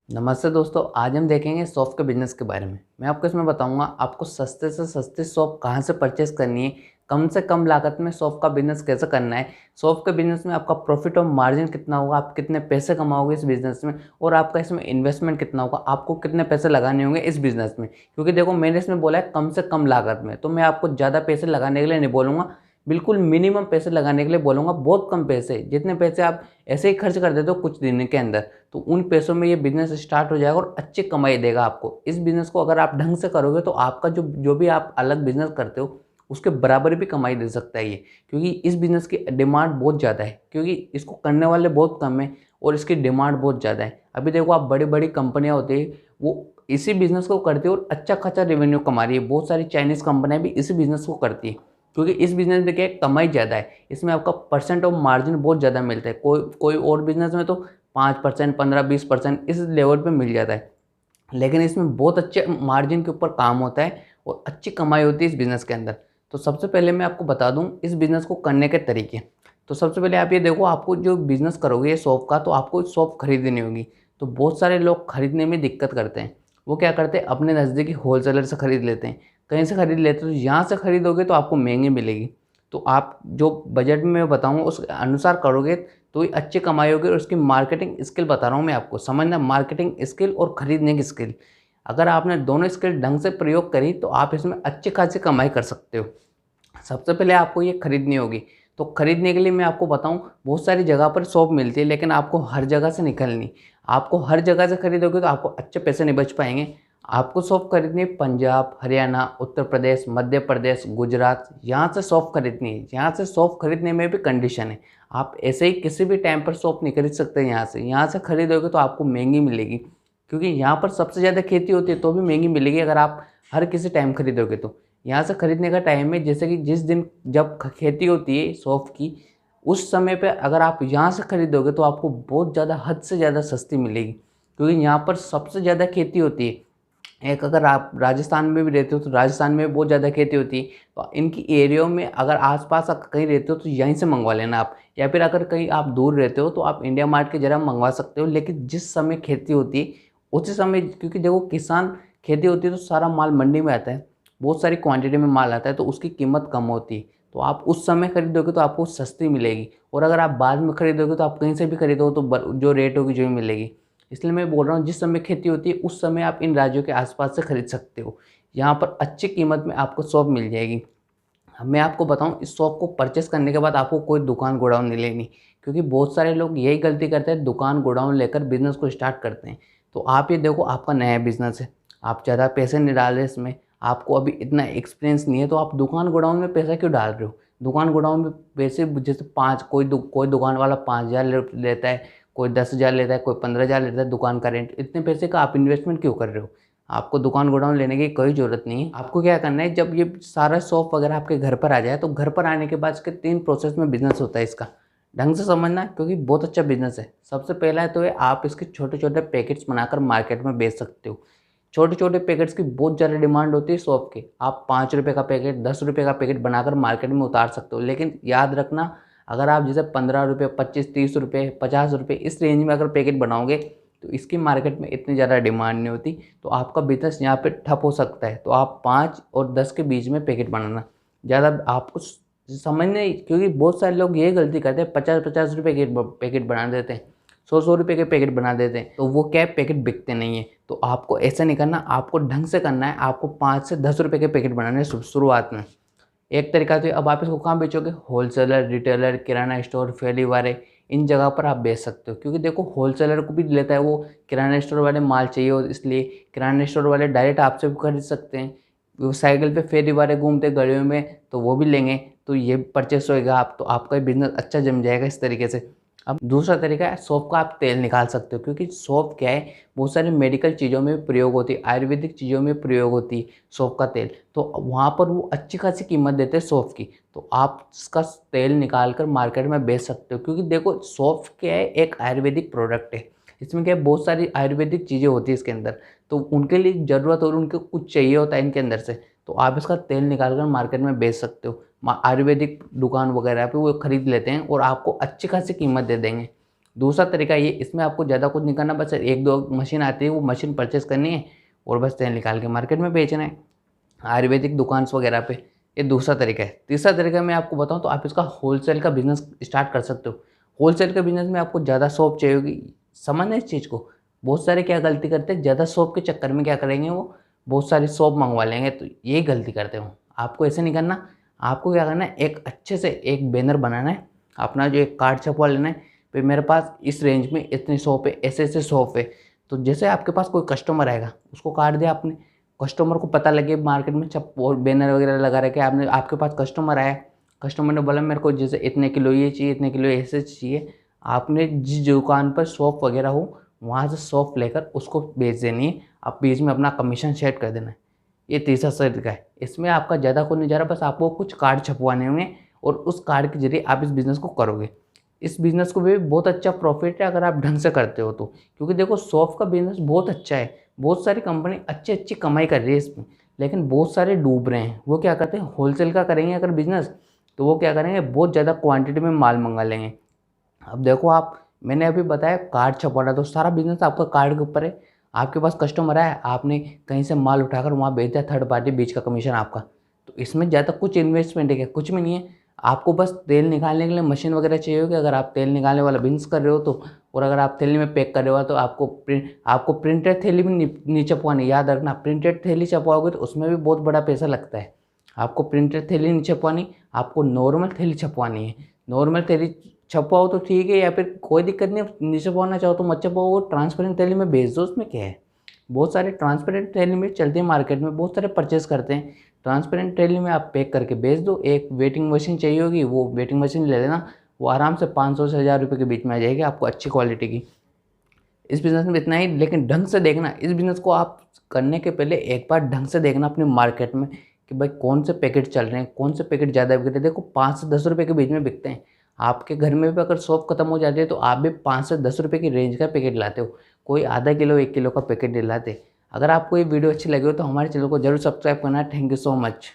नमस्ते दोस्तों, आज हम देखेंगे सौंफ के बिज़नेस के बारे में। मैं आपको इसमें बताऊंगा आपको सस्ते से सस्ती सौंफ कहां से परचेस करनी है, कम से कम लागत में सौंफ का बिज़नेस कैसे करना है, सौंफ के बिज़नेस में आपका प्रॉफिट और मार्जिन कितना होगा, आप कितने पैसे कमाओगे इस बिज़नेस में और आपका इसमें इन्वेस्टमेंट कितना होगा, आपको कितने पैसे लगाने होंगे इस बिज़नेस में। क्योंकि देखो मैंने इसमें बोला है कम से कम लागत में, तो मैं आपको ज़्यादा पैसे लगाने के लिए नहीं बोलूँगा, बिल्कुल मिनिमम पैसे लगाने के लिए बोलूँगा। बहुत कम पैसे, जितने पैसे आप ऐसे ही खर्च कर देते हो कुछ दिन के अंदर, तो उन पैसों में ये बिज़नेस स्टार्ट हो जाएगा और अच्छी कमाई देगा आपको। इस बिज़नेस को अगर आप ढंग से करोगे तो आपका जो जो भी आप अलग बिज़नेस करते हो उसके बराबर भी कमाई दे सकता है ये। क्योंकि इस बिज़नेस की डिमांड बहुत ज़्यादा है, क्योंकि इसको करने वाले बहुत कम हैं और इसकी डिमांड बहुत ज़्यादा है। अभी देखो आप बड़ी-बड़ी कंपनियाँ होती हैं वो इसी बिज़नेस को करती है और अच्छा खासा रेवेन्यू कमा रही है। बहुत सारी चाइनीज़ कंपनियाँ भी इसी बिज़नेस को करती है। क्योंकि इस बिज़नेस में क्या है, कमाई ज़्यादा है। इसमें आपका परसेंट ऑफ मार्जिन बहुत ज़्यादा मिलता है। कोई कोई और बिज़नेस में तो 5%, 15-20% इस लेवल पे मिल जाता है। लेकिन इसमें बहुत अच्छे मार्जिन के ऊपर काम होता है और अच्छी कमाई होती है इस बिज़नेस के अंदर। तो सबसे पहले मैं आपको बता दूँ इस बिज़नेस को करने के तरीके। तो सबसे पहले आप ये देखो, आपको जो बिज़नेस करोगे ये शॉप का, तो आपको शॉप खरीदनी होगी। तो बहुत सारे लोग खरीदने में दिक्कत करते हैं। वो क्या करते हैं, अपने नज़दीकी होलसेलर से खरीद लेते हैं, कहीं से खरीद लेते हैं। तो यहाँ से खरीदोगे तो आपको महंगी मिलेगी। तो आप जो बजट में मैं बताऊँगा उस अनुसार करोगे तो ही अच्छी कमाई होगी। और उसकी मार्केटिंग स्किल बता रहा हूँ मैं आपको, समझना, मार्केटिंग स्किल और खरीदने की स्किल। अगर आपने दोनों स्किल ढंग से प्रयोग करी तो आप इसमें अच्छी खासी कमाई कर सकते हो। सबसे पहले आपको ये खरीदनी होगी। तो खरीदने के लिए मैं आपको बताऊँ, बहुत सारी जगह पर शॉप मिलती है, लेकिन आपको हर जगह से निकलनी। आपको हर जगह से खरीदोगे तो आपको अच्छे पैसे नहीं बच पाएंगे। आपको शॉप खरीदनी है पंजाब, हरियाणा, उत्तर प्रदेश, मध्य प्रदेश, गुजरात, यहाँ से शॉप खरीदनी है। यहाँ से शॉप खरीदने में भी कंडीशन है, आप ऐसे ही किसी भी टाइम पर शॉप नहीं खरीद सकते। यहाँ से खरीदोगे तो आपको महंगी मिलेगी, क्योंकि यहाँ पर सबसे ज़्यादा खेती होती है, तो भी महंगी मिलेगी अगर आप हर किसी टाइम खरीदोगे तो। यहाँ से खरीदने का टाइम है जैसे कि जिस दिन जब खेती होती है सौंफ की, उस समय पे अगर आप यहाँ से खरीदोगे तो आपको बहुत ज़्यादा, हद से ज़्यादा सस्ती मिलेगी, क्योंकि यहाँ पर सबसे ज़्यादा खेती होती है। एक अगर आप राजस्थान में भी रहते हो तो राजस्थान में भी बहुत ज़्यादा खेती होती है। तो इनकी एरियो में अगर आसपास कहीं रहते हो तो यहीं से मंगवा लेना आप, या फिर अगर कहीं आप दूर रहते हो तो आप इंडिया मार्ट के ज़रा मंगवा सकते हो। लेकिन जिस समय खेती होती है उसी समय, क्योंकि देखो किसान, खेती होती है तो सारा माल मंडी में आता है, बहुत सारी क्वांटिटी में माल आता है, तो उसकी कीमत कम होती है। तो आप उस समय खरीदोगे तो आपको सस्ती मिलेगी। और अगर आप बाद में खरीदोगे तो आप कहीं से भी खरीदोगे तो जो रेट होगी जो ही मिलेगी। इसलिए मैं बोल रहा हूँ जिस समय खेती होती है उस समय आप इन राज्यों के आसपास से खरीद सकते हो। यहाँ पर अच्छी कीमत में आपको शॉप मिल जाएगी। अब मैं आपको बताऊँ, इस शॉप को परचेस करने के बाद आपको कोई दुकान गोडाउन नहीं लेनी, क्योंकि बहुत सारे लोग यही गलती करते हैं, दुकान गोडाउन लेकर बिज़नेस को स्टार्ट करते हैं। तो आप ये देखो, आपका नया बिज़नेस है, आप ज़्यादा पैसे नहीं डाल रहे इसमें, आपको अभी इतना एक्सपीरियंस नहीं है, तो आप दुकान गोडाउन में पैसा क्यों डाल रहे हो? दुकान गोडाउन में पैसे जैसे कोई दुकान वाला 5,000 लेता है, कोई 10,000 लेता है, कोई 15,000 लेता है दुकान का रेंट। इतने पैसे का आप इन्वेस्टमेंट क्यों कर रहे हो? आपको दुकान गोडाउन लेने की कोई ज़रूरत नहीं है। आपको क्या करना है, जब ये सारा शॉप वगैरह आपके घर पर आ जाए तो घर पर आने के बाद इसके 3 प्रोसेस में बिज़नेस होता है इसका। ढंग से समझना, क्योंकि बहुत अच्छा बिज़नेस है। सबसे पहला तो है, आप इसके छोटे-छोटे पैकेट्स बनाकर मार्केट में बेच सकते हो। छोटे-छोटे पैकेट्स की बहुत ज़्यादा डिमांड होती है शॉप की। आप ₹5 का पैकेट, ₹10 का पैकेट बनाकर मार्केट में उतार सकते हो। लेकिन याद रखना, अगर आप जैसे ₹15, ₹25, ₹30, ₹50 इस रेंज में अगर पैकेट बनाओगे तो इसकी मार्केट में इतनी ज़्यादा डिमांड नहीं होती, तो आपका बिज़नेस यहाँ पे ठप हो सकता है। तो आप 5 और 10 के बीच में पैकेट बनाना, ज़्यादा आपको समझने, क्योंकि बहुत सारे लोग ये गलती करते हैं, 50-50 रुपए के पैकेट बना देते हैं, 100-100 रुपए के पैकेट बना देते हैं, तो वो क्या है, पैकेट बिकते नहीं है। तो आपको ऐसा नहीं करना, आपको ढंग से करना है। आपको 5 से 10 रुपए के पैकेट बनाने हैं शुरुआत में। एक तरीका तो अब आप इसको कहाँ बेचोगे, होलसेलर, रिटेलर, किराना स्टोर, फैली वाले, इन जगह पर आप बेच सकते हो। क्योंकि देखो होलसेलर को भी लेता है वो, किराना स्टोर वाले माल चाहिए हो, इसलिए किराना स्टोर वाले डायरेक्ट आपसे भी खरीद सकते हैं। वो साइकिल पे फेरी वाले घूमते गलियों में तो वो भी लेंगे, तो ये परचेस होएगा, आप तो आपका बिजनेस अच्छा जम जाएगा इस तरीके से। अब दूसरा तरीका है, सौंफ का आप तेल निकाल सकते हो। क्योंकि सौंफ क्या है, बहुत सारी मेडिकल चीज़ों में भी प्रयोग होती है, आयुर्वेदिक चीज़ों में प्रयोग होती है सौंफ का तेल। तो वहाँ पर वो अच्छी खासी कीमत देते हैं सौंफ की, तो आप इसका तेल निकाल कर मार्केट में बेच सकते हो। क्योंकि देखो सौंफ क्या है, एक आयुर्वेदिक प्रोडक्ट है, इसमें क्या है, बहुत सारी आयुर्वेदिक चीज़ें होती है इसके अंदर, तो उनके लिए ज़रूरत और उनको कुछ चाहिए होता है इनके अंदर से, तो आप इसका तेल निकाल कर मार्केट में बेच सकते हो। आयुर्वेदिक दुकान वगैरह पे वो खरीद लेते हैं और आपको अच्छी खासी कीमत दे देंगे। दूसरा तरीका ये, इसमें आपको ज़्यादा कुछ नहीं करना, बस 1-2 मशीन आती है, वो मशीन परचेज़ करनी है और बस तेल निकाल के मार्केट में बेचना है, आयुर्वेदिक दुकान वगैरह पे। ये दूसरा तरीका है। तीसरा तरीका मैं आपको बताऊँ तो आप इसका होलसेल का बिज़नेस स्टार्ट कर सकते हो। होलसेल के बिज़नेस में आपको ज़्यादा शॉप चाहिए होगी। समझना इस चीज़ को। बहुत सारे क्या गलती करते हैं, ज़्यादा शॉप के चक्कर में क्या करेंगे, वो बहुत सारी शॉप मंगवा लेंगे, तो ये गलती करते हो। आपको ऐसे नहीं करना। आपको क्या करना है, एक अच्छे से एक बैनर बनाना है, अपना जो एक कार्ड छपवा लेना है, फिर मेरे पास इस रेंज में इतनी शॉप है, ऐसे-ऐसे शॉप है। तो जैसे आपके पास कोई कस्टमर आएगा, उसको कार्ड दिया आपने, कस्टमर को पता लगे मार्केट में छप और बैनर वगैरह लगा रखे, आपने, आपके पास कस्टमर आया, कस्टमर ने बोला मेरे को जैसे इतने किलो ये चाहिए, इतने किलो ऐसे चाहिए, आपने जिस दुकान पर शॉप वगैरह हो वहाँ से शॉप लेकर उसको बेच देनी है। आप बीच में अपना कमीशन सेट कर देना है। ये तीसरा तरीका है। इसमें आपका ज़्यादा कोई नहीं जा रहा, बस आपको कुछ कार्ड छपवाने होंगे और उस कार्ड के जरिए आप इस बिज़नेस को करोगे। इस बिज़नेस को भी बहुत अच्छा प्रॉफिट है अगर आप ढंग से करते हो तो। क्योंकि देखो शॉप का बिज़नेस बहुत अच्छा है, बहुत सारी कंपनी अच्छी कमाई कर रही है इसमें, लेकिन बहुत सारे डूब रहे हैं। वो क्या करते हैं, होलसेल का करेंगे अगर बिज़नेस, तो वो क्या करेंगे, बहुत ज़्यादा क्वांटिटी में माल मंगा लेंगे। अब देखो आप, मैंने अभी बताया कार्ड छपवाना, तो सारा बिज़नेस आपका कार्ड के ऊपर है। आपके पास कस्टमर आया, आपने कहीं से माल उठाकर वहाँ बेच दिया, थर्ड पार्टी, बीच का कमीशन आपका। तो इसमें ज़्यादा कुछ इन्वेस्टमेंट है क्या, कुछ भी नहीं है। आपको बस तेल निकालने के लिए मशीन वगैरह चाहिए होगी, अगर आप तेल निकालने वाला बिज़नेस कर रहे हो तो। और अगर आप थैली में पैक कर रहे हो तो आपको प्रिंटेड थैली भी नहीं छपवानी। याद रखना, प्रिंटेड थैली छपवाओगे तो उसमें भी बहुत बड़ा पैसा लगता है। आपको प्रिंटेड थैली नहीं छपवानी, आपको नॉर्मल थैली छपवानी है। नॉर्मल थैली छपवाओ तो ठीक है, या फिर कोई दिक्कत नहीं छपवाना चाहो तो मत छपवाओ, वो ट्रांसपेरेंट थैली में बेच दो। उसमें क्या है, बहुत सारे ट्रांसपेरेंट थैली में चलते हैं मार्केट में, बहुत सारे परचेस करते हैं। ट्रांसपेरेंट थैली में आप पैक करके बेच दो। एक वेटिंग मशीन चाहिए होगी, वो वेटिंग मशीन ले लेना, वो आराम से 500 से 1000 रुपये के बीच में आ जाएगी आपको, अच्छी क्वालिटी की। इस बिज़नेस में इतना ही, लेकिन ढंग से देखना। इस बिज़नेस को आप करने के पहले एक बार ढंग से देखना अपने मार्केट में कि भाई कौन से पैकेट चल रहे हैं, कौन से पैकेट ज़्यादा बिक रहे हैं। देखो 5 से 10 रुपये के बीच में बिकते हैं। आपके घर में भी अगर शॉप खत्म हो जाती है तो आप भी 5 से 10 रुपये की रेंज का पैकेट लाते हो, कोई आधा किलो 1 किलो का पैकेट नहीं लाते। अगर आपको ये वीडियो अच्छी लगी हो तो हमारे चैनल को जरूर सब्सक्राइब करना। Thank you so much.